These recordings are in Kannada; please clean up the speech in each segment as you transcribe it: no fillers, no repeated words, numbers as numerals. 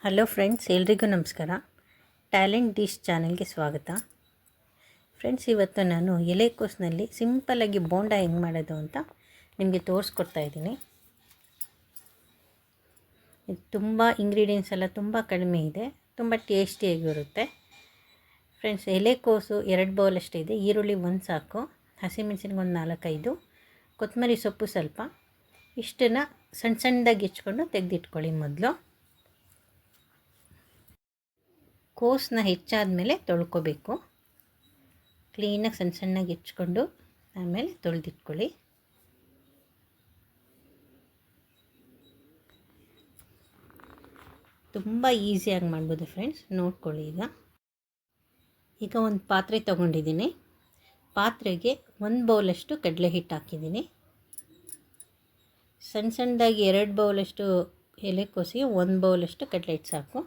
ಹಲೋ ಫ್ರೆಂಡ್ಸ್, ಎಲ್ರಿಗೂ ನಮಸ್ಕಾರ. ಟ್ಯಾಲೆಂಟ್ ಡಿಶ್ ಚಾನೆಲ್ಗೆ ಸ್ವಾಗತ. ಫ್ರೆಂಡ್ಸ್, ಇವತ್ತು ನಾನು ಎಲೆಕೋಸಿನಲ್ಲಿ ಸಿಂಪಲ್ಲಾಗಿ ಬೋಂಡ ಹೆಂಗೆ ಮಾಡೋದು ಅಂತ ನಿಮಗೆ ತೋರಿಸ್ಕೊಡ್ತಾ ಇದ್ದೀನಿ. ಇದು ತುಂಬ ಇಂಗ್ರೀಡಿಯೆಂಟ್ಸ್ ಎಲ್ಲ ತುಂಬ ಕಡಿಮೆ ಇದೆ, ತುಂಬ ಟೇಸ್ಟಿಯಾಗಿರುತ್ತೆ. ಫ್ರೆಂಡ್ಸ್, ಎಲೆಕೋಸು 2 ಬೌಲಷ್ಟು ಇದೆ. ಈರುಳ್ಳಿ 1 ಸಾಕು, ಹಸಿಮೆಣಸಿನಕಾಯಿ ಒಂದು 4-5, ಕೊತ್ತಂಬರಿ ಸೊಪ್ಪು ಸ್ವಲ್ಪ. ಇಷ್ಟನ್ನು ಸಣ್ಣ ಸಣ್ಣದಾಗಿ ಹೆಚ್ಕೊಂಡು ತೆಗೆದಿಟ್ಕೊಳ್ಳಿ. ಮೊದಲು ಕೋಸನ್ನ ಹೆಚ್ಚಾದ ಮೇಲೆ ತೊಳ್ಕೊಬೇಕು. ಕ್ಲೀನಾಗಿ ಸಣ್ಣ ಸಣ್ಣಗೆ ಹೆಚ್ಕೊಂಡು ಆಮೇಲೆ ತೊಳೆದಿಟ್ಕೊಳ್ಳಿ. ತುಂಬ ಈಸಿಯಾಗಿ ಮಾಡ್ಬೋದು ಫ್ರೆಂಡ್ಸ್, ನೋಡ್ಕೊಳ್ಳಿ. ಈಗ ಒಂದು ಪಾತ್ರೆ ತೊಗೊಂಡಿದ್ದೀನಿ. ಪಾತ್ರೆಗೆ 1 ಬೌಲಷ್ಟು ಕಡಲೆ ಹಿಟ್ಟು ಹಾಕಿದ್ದೀನಿ. ಸಣ್ಣ ಸಣ್ಣದಾಗಿ 2 ಬೌಲಷ್ಟು ಎಲೆಕೋಸಿಗೆ 1 ಬೌಲಷ್ಟು ಕಡಲೆ ಹಿಟ್ಟು ಸಾಕು.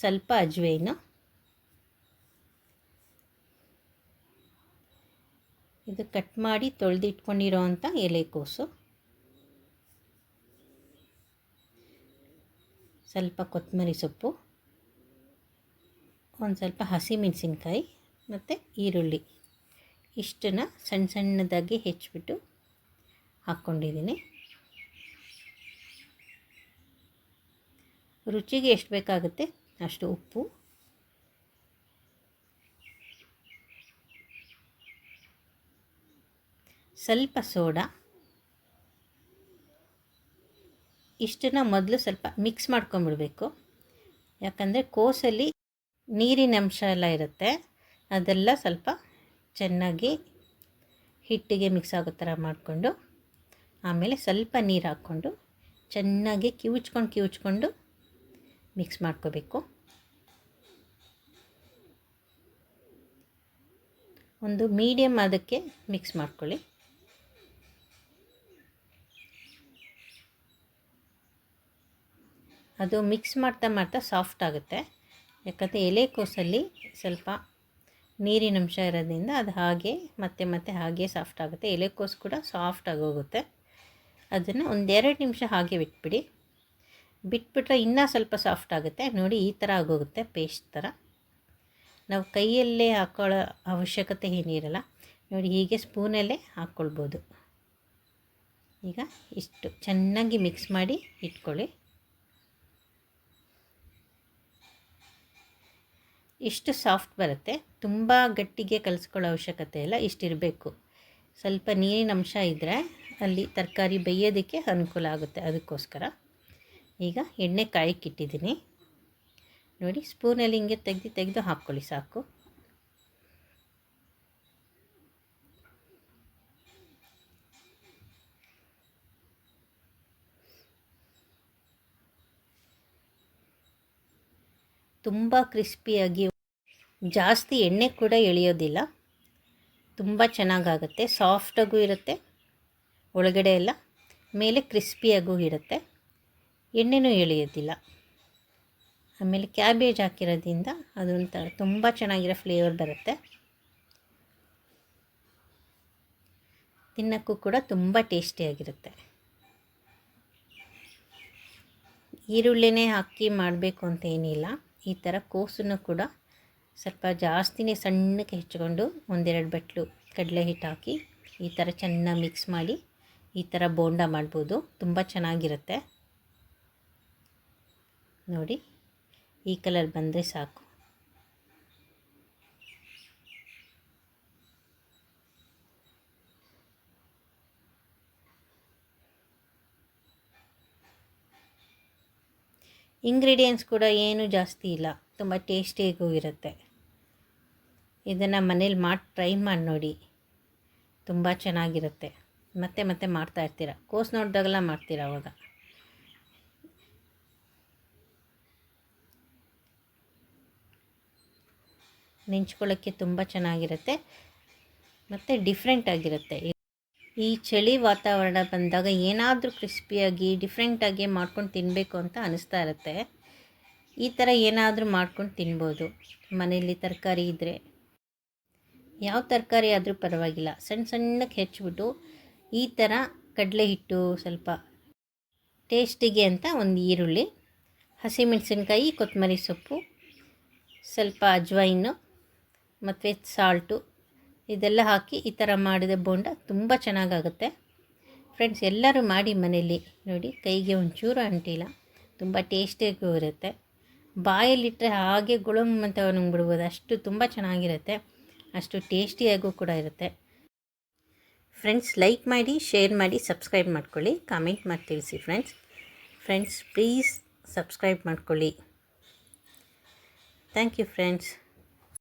ಸ್ವಲ್ಪ ಅಜ್ವೈನು, ಇದು ಕಟ್ ಮಾಡಿ ತೊಳೆದಿಟ್ಕೊಂಡಿರೋ ಅಂಥ ಎಲೆಕೋಸು, ಸ್ವಲ್ಪ ಕೊತ್ತಂಬರಿ ಸೊಪ್ಪು, ಒಂದು ಸ್ವಲ್ಪ ಹಸಿಮೆಣಸಿನ್ಕಾಯಿ ಮತ್ತು ಈರುಳ್ಳಿ, ಇಷ್ಟನ್ನು ಸಣ್ಣ ಸಣ್ಣದಾಗಿ ಹೆಚ್ಚಿಬಿಟ್ಟು ಹಾಕ್ಕೊಂಡಿದ್ದೀನಿ. ರುಚಿಗೆ ಎಷ್ಟು ಬೇಕಾಗುತ್ತೆ ಅಷ್ಟು ಉಪ್ಪು, ಸ್ವಲ್ಪ ಸೋಡಾ. ಇಷ್ಟನ್ನು ಮೊದಲು ಸ್ವಲ್ಪ ಮಿಕ್ಸ್ ಮಾಡ್ಕೊಂಬಿಡಬೇಕು. ಯಾಕಂದರೆ ಕೋಸಲ್ಲಿ ನೀರಿನ ಅಂಶ ಎಲ್ಲ ಇರುತ್ತೆ, ಅದೆಲ್ಲ ಸ್ವಲ್ಪ ಚೆನ್ನಾಗಿ ಹಿಟ್ಟಿಗೆ ಮಿಕ್ಸ್ ಆಗೋ ಥರ ಮಾಡಿಕೊಂಡು ಆಮೇಲೆ ಸ್ವಲ್ಪ ನೀರು ಹಾಕ್ಕೊಂಡು ಚೆನ್ನಾಗಿ ಕಿವುಚ್ಕೊಂಡು ಮಿಕ್ಸ್ ಮಾಡ್ಕೋಬೇಕು. ಒಂದು ಮೀಡಿಯಮ್ ಅದಕ್ಕೆ ಮಿಕ್ಸ್ ಮಾಡ್ಕೊಳ್ಳಿ. ಅದು ಮಿಕ್ಸ್ ಮಾಡ್ತಾ ಸಾಫ್ಟ್ ಆಗುತ್ತೆ. ಯಾಕಂದರೆ ಎಲೆಕೋಸಲ್ಲಿ ಸ್ವಲ್ಪ ನೀರಿನ ಅಂಶ ಇರೋದ್ರಿಂದ ಅದು ಹಾಗೆ ಮತ್ತೆ ಹಾಗೆ ಸಾಫ್ಟ್ ಆಗುತ್ತೆ. ಎಲೆಕೋಸು ಕೂಡ ಸಾಫ್ಟ್ ಆಗೋಗುತ್ತೆ. ಅದನ್ನು ಒಂದು 2 ನಿಮಿಷ ಹಾಗೆ ಬಿಟ್ಬಿಟ್ರೆ ಇನ್ನೂ ಸ್ವಲ್ಪ ಸಾಫ್ಟ್ ಆಗುತ್ತೆ. ನೋಡಿ, ಈ ಥರ ಆಗೋಗುತ್ತೆ, ಪೇಸ್ಟ್ ಥರ. ನಾವು ಕೈಯಲ್ಲೇ ಹಾಕ್ಕೊಳ್ಳೋ ಅವಶ್ಯಕತೆ ಏನಿರಲ್ಲ. ನೋಡಿ, ಹೀಗೆ ಸ್ಪೂನಲ್ಲೇ ಹಾಕ್ಕೊಳ್ಬೋದು. ಈಗ ಇಷ್ಟು ಚೆನ್ನಾಗಿ ಮಿಕ್ಸ್ ಮಾಡಿ ಇಟ್ಕೊಳ್ಳಿ. ಇಷ್ಟು ಸಾಫ್ಟ್ ಬರುತ್ತೆ. ತುಂಬ ಗಟ್ಟಿಗೆ ಕಲಿಸ್ಕೊಳ್ಳೋ ಅವಶ್ಯಕತೆ ಇಲ್ಲ, ಇಷ್ಟಿರಬೇಕು. ಸ್ವಲ್ಪ ನೀರಿನ ಅಂಶ ಇದ್ದರೆ ಅಲ್ಲಿ ತರಕಾರಿ ಬೇಯೋದಕ್ಕೆ ಅನುಕೂಲ ಆಗುತ್ತೆ. ಅದಕ್ಕೋಸ್ಕರ ಈಗ ಎಣ್ಣೆ ಕಾಯಕ್ಕಿಟ್ಟಿದ್ದೀನಿ. ನೋಡಿ, ಸ್ಪೂನಲ್ಲಿ ಹಿಂಗೆ ತೆಗೆದು ಹಾಕ್ಕೊಳ್ಳಿ, ಸಾಕು. ತುಂಬ ಕ್ರಿಸ್ಪಿಯಾಗಿ, ಜಾಸ್ತಿ ಎಣ್ಣೆ ಕೂಡ ಎಳೆಯೋದಿಲ್ಲ, ತುಂಬ ಚೆನ್ನಾಗಾಗುತ್ತೆ. ಸಾಫ್ಟಾಗೂ ಇರುತ್ತೆ, ಒಳಗಡೆ ಎಲ್ಲ ಮೇಲೆ ಕ್ರಿಸ್ಪಿಯಾಗೂ ಇರುತ್ತೆ, ಎಣ್ಣೆನೂ ಎಳೆಯೋದಿಲ್ಲ. ಆಮೇಲೆ ಕ್ಯಾಬೇಜ್ ಹಾಕಿರೋದ್ರಿಂದ ಅದೊಂಥರ ತುಂಬ ಚೆನ್ನಾಗಿರೋ ಫ್ಲೇವರ್ ಬರುತ್ತೆ. ತಿನ್ನೋಕ್ಕೂ ಕೂಡ ತುಂಬ ಟೇಸ್ಟಿಯಾಗಿರುತ್ತೆ. ಈರುಳ್ಳಿನೇ ಹಾಕಿ ಮಾಡಬೇಕು ಅಂತ ಏನಿಲ್ಲ. ಈ ಥರ ಕೋಸನ್ನು ಕೂಡ ಸ್ವಲ್ಪ ಜಾಸ್ತಿನೇ ಸಣ್ಣಕ್ಕೆ ಹೆಚ್ಚಿಕೊಂಡು 1-2 ಬಟ್ಲು ಕಡಲೆ ಹಿಟ್ಟು ಹಾಕಿ ಈ ಥರ ಚೆನ್ನಾಗಿ ಮಿಕ್ಸ್ ಮಾಡಿ ಈ ಥರ ಬೋಂಡ ಮಾಡ್ಬೋದು. ತುಂಬ ಚೆನ್ನಾಗಿರುತ್ತೆ. ನೋಡಿ, ಈ ಕಲರ್ ಬಂದರೆ ಸಾಕು. ಇಂಗ್ರೀಡಿಯೆಂಟ್ಸ್ ಕೂಡ ಏನು ಜಾಸ್ತಿ ಇಲ್ಲ, ತುಂಬ ಟೇಸ್ಟಿಯಾಗೂ ಇರುತ್ತೆ. ಇದನ್ನು ಮನೇಲಿ ಟ್ರೈ ಮಾಡಿ ನೋಡಿ, ತುಂಬ ಚೆನ್ನಾಗಿರುತ್ತೆ. ಮತ್ತೆ ಮಾಡ್ತಾಯಿರ್ತೀರ, ಕೋಸು ನೋಡಿದಾಗೆಲ್ಲ ಮಾಡ್ತೀರ. ಅವಾಗ ನೆಂಚ್ಕೊಳ್ಳೋಕ್ಕೆ ತುಂಬ ಚೆನ್ನಾಗಿರುತ್ತೆ ಮತ್ತು ಡಿಫ್ರೆಂಟ್ ಆಗಿರುತ್ತೆ. ಈ ಚಳಿ ವಾತಾವರಣ ಬಂದಾಗ ಏನಾದರೂ ಕ್ರಿಸ್ಪಿಯಾಗಿ ಡಿಫ್ರೆಂಟಾಗಿ ಮಾಡ್ಕೊಂಡು ತಿನ್ನಬೇಕು ಅಂತ ಅನಿಸ್ತಾ ಇರುತ್ತೆ. ಈ ಥರ ಏನಾದರೂ ಮಾಡ್ಕೊಂಡು ತಿನ್ಬೋದು. ಮನೆಯಲ್ಲಿ ತರಕಾರಿ ಇದ್ದರೆ, ಯಾವ ತರಕಾರಿ ಆದರೂ ಪರವಾಗಿಲ್ಲ, ಸಣ್ಣಕ್ಕೆ ಹೆಚ್ಚಿಬಿಟ್ಟು ಈ ಥರ ಕಡಲೆ ಹಿಟ್ಟು, ಸ್ವಲ್ಪ ಟೇಸ್ಟಿಗೆ ಅಂತ ಒಂದು ಈರುಳ್ಳಿ, ಹಸಿಮೆಣಸಿನ್ಕಾಯಿ, ಕೊತ್ತಂಬರಿ ಸೊಪ್ಪು, ಸ್ವಲ್ಪ ಅಜ್ವೈನು ಮತ್ತು ಸಾಲ್ಟು ಇದೆಲ್ಲ ಹಾಕಿ ಈ ಥರ ಮಾಡಿದ ಬೋಂಡ ತುಂಬ ಚೆನ್ನಾಗಾಗುತ್ತೆ ಫ್ರೆಂಡ್ಸ್. ಎಲ್ಲರೂ ಮಾಡಿ ಮನೆಯಲ್ಲಿ ನೋಡಿ, ಕೈಗೆ ಒಂಚೂರು ಅಂಟಿಲ್ಲ, ತುಂಬ ಟೇಸ್ಟಿಯಾಗೂ ಇರುತ್ತೆ. ಬಾಯಲ್ಲಿಟ್ಟರೆ ಹಾಗೆ ಗುಳುಮ್ ಅಂತ ನುಂಗ್ಬಿಡ್ಬೋದು, ಅಷ್ಟು ತುಂಬ ಚೆನ್ನಾಗಿರುತ್ತೆ, ಅಷ್ಟು ಟೇಸ್ಟಿಯಾಗೂ ಕೂಡ ಇರುತ್ತೆ ಫ್ರೆಂಡ್ಸ್. ಲೈಕ್ ಮಾಡಿ, ಶೇರ್ ಮಾಡಿ, ಸಬ್ಸ್ಕ್ರೈಬ್ ಮಾಡ್ಕೊಳ್ಳಿ, ಕಾಮೆಂಟ್ ಮಾಡಿ ತಿಳಿಸಿ ಫ್ರೆಂಡ್ಸ್ ಪ್ಲೀಸ್ ಸಬ್ಸ್ಕ್ರೈಬ್ ಮಾಡ್ಕೊಳ್ಳಿ. Thank you friends.